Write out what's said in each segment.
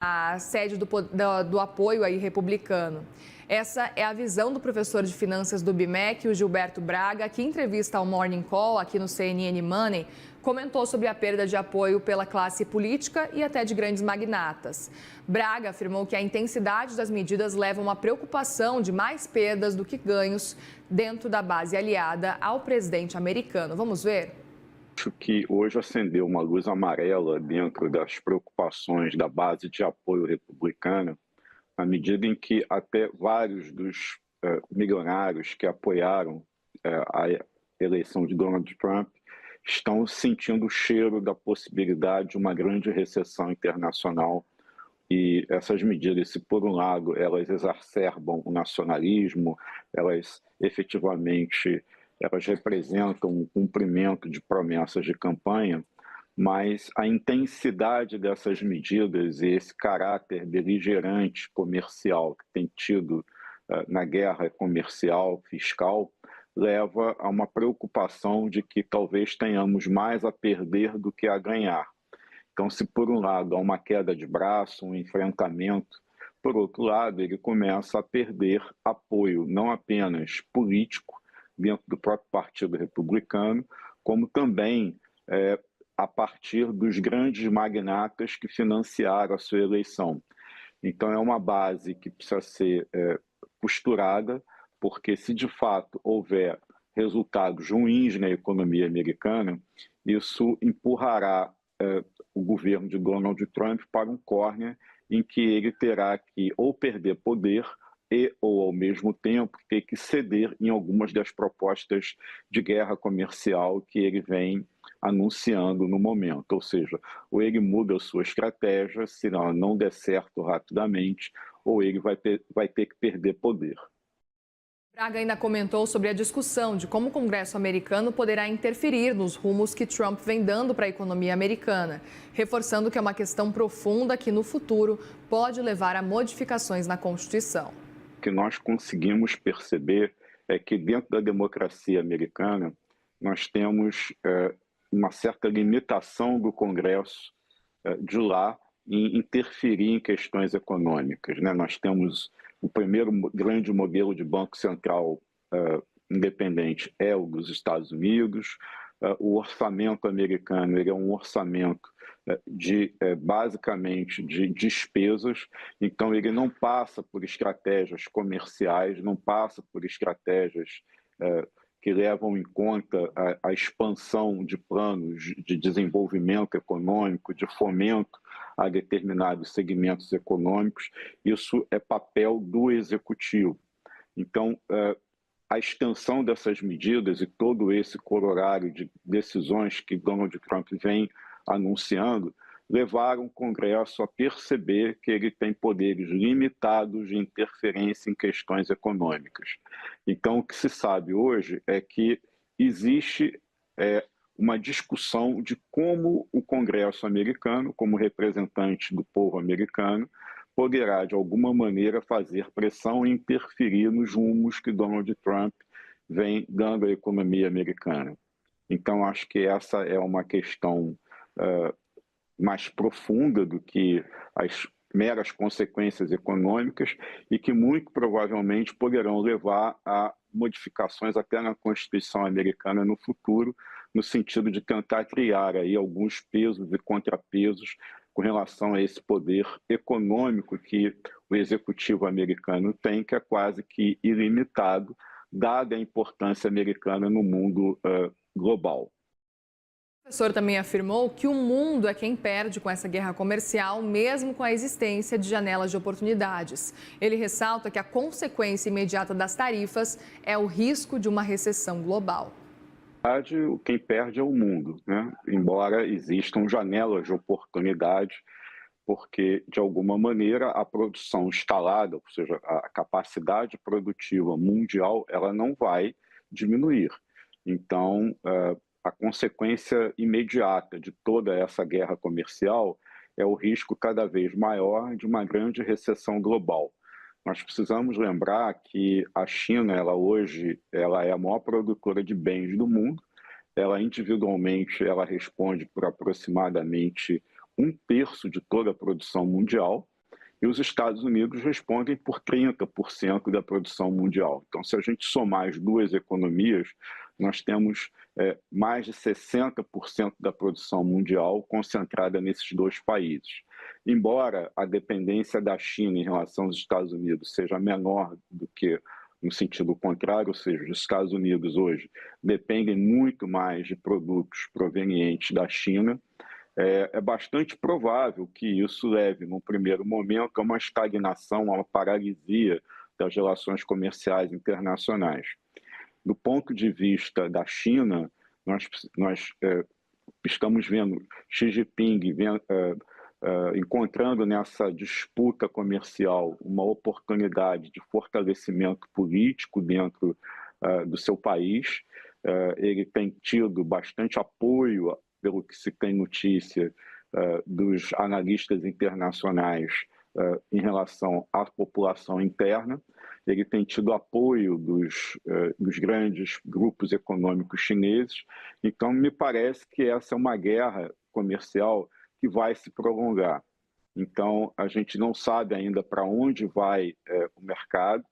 a sede do apoio aí republicano. Essa é a visão do professor de finanças do BMEC, o Gilberto Braga, que em entrevista ao Morning Call, aqui no CNN Money, comentou sobre a perda de apoio pela classe política e até de grandes magnatas. Braga afirmou que a intensidade das medidas leva a uma preocupação de mais perdas do que ganhos dentro da base aliada ao presidente americano. Vamos ver? Acho que hoje acendeu uma luz amarela dentro das preocupações da base de apoio republicana, à medida em que até vários dos milionários que apoiaram a eleição de Donald Trump estão sentindo o cheiro da possibilidade de uma grande recessão internacional. E essas medidas, se por um lado elas exacerbam o nacionalismo, elas efetivamente elas representam um cumprimento de promessas de campanha, mas a intensidade dessas medidas e esse caráter beligerante comercial que tem tido na guerra comercial, fiscal, leva a uma preocupação de que talvez tenhamos mais a perder do que a ganhar. Então, se por um lado há uma queda de braço, um enfrentamento, por outro lado, ele começa a perder apoio, não apenas político, dentro do próprio Partido Republicano, como também a partir dos grandes magnatas que financiaram a sua eleição. Então, é uma base que precisa ser costurada, porque se de fato houver resultados ruins na economia americana, isso empurrará o governo de Donald Trump para um córner em que ele terá que ou perder poder ou, ao mesmo tempo, ter que ceder em algumas das propostas de guerra comercial que ele vem anunciando no momento. Ou seja, ou ele muda a sua estratégia, se ela não der certo rapidamente, ou ele vai ter que perder poder. Braga ainda comentou sobre a discussão de como o Congresso americano poderá interferir nos rumos que Trump vem dando para a economia americana, reforçando que é uma questão profunda que, no futuro, pode levar a modificações na Constituição. O que nós conseguimos perceber é que, dentro da democracia americana, nós temos uma certa limitação do Congresso de lá em interferir em questões econômicas, né? Nós temos o primeiro grande modelo de banco central independente é o dos Estados Unidos. O orçamento americano ele é um orçamento basicamente de despesas, então ele não passa por estratégias comerciais, não passa por estratégias que levam em conta a expansão de planos de desenvolvimento econômico, de fomento a determinados segmentos econômicos. Isso é papel do executivo. Então, a extensão dessas medidas e todo esse corolário de decisões que Donald Trump vem anunciando levaram o Congresso a perceber que ele tem poderes limitados de interferência em questões econômicas. Então, o que se sabe hoje é que existe uma discussão de como o Congresso americano, como representante do povo americano, poderá, de alguma maneira, fazer pressão e interferir nos rumos que Donald Trump vem dando à economia americana. Então, acho que essa é uma questão mais profunda do que as meras consequências econômicas e que muito provavelmente poderão levar a modificações até na Constituição americana no futuro, no sentido de tentar criar aí alguns pesos e contrapesos com relação a esse poder econômico que o executivo americano tem, que é quase que ilimitado, dada a importância americana no mundo global. O professor também afirmou que o mundo é quem perde com essa guerra comercial, mesmo com a existência de janelas de oportunidades. Ele ressalta que a consequência imediata das tarifas é o risco de uma recessão global. Quem perde é o mundo, né? Embora existam janelas de oportunidade, porque, de alguma maneira, a produção instalada, ou seja, a capacidade produtiva mundial, ela não vai diminuir. Então, a consequência imediata de toda essa guerra comercial é o risco cada vez maior de uma grande recessão global. Nós precisamos lembrar que a China, hoje, ela é a maior produtora de bens do mundo. Ela, individualmente, ela responde por aproximadamente 1/3 de toda a produção mundial. e os Estados Unidos respondem por 30% da produção mundial. Então, se a gente somar as duas economias, nós temos mais de 60% da produção mundial concentrada nesses dois países. Embora a dependência da China em relação aos Estados Unidos seja menor do que no sentido contrário, ou seja, os Estados Unidos hoje dependem muito mais de produtos provenientes da China, é bastante provável que isso leve, num primeiro momento, a uma estagnação, a uma paralisia das relações comerciais internacionais. Do ponto de vista da China, nós estamos vendo Xi Jinping encontrando nessa disputa comercial uma oportunidade de fortalecimento político dentro do seu país. Ele tem tido bastante apoio, pelo que se tem notícia, dos analistas internacionais em relação à população interna. Ele tem tido apoio dos grandes grupos econômicos chineses. Então, me parece que essa é uma guerra comercial que vai se prolongar. Então, a gente não sabe ainda para onde vai o mercado.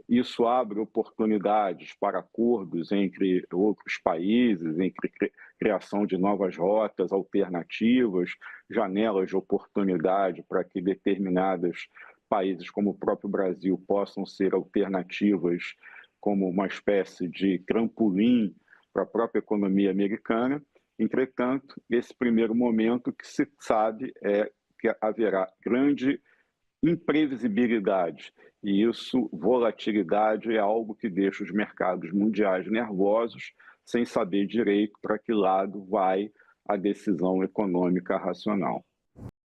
Isso abre oportunidades para acordos entre outros países, entre criação de novas rotas alternativas, janelas de oportunidade para que determinados países, como o próprio Brasil, possam ser alternativas como uma espécie de trampolim para a própria economia americana. Entretanto, esse primeiro momento que se sabe é que haverá grande imprevisibilidade, e isso, volatilidade, é algo que deixa os mercados mundiais nervosos, sem saber direito para que lado vai a decisão econômica racional.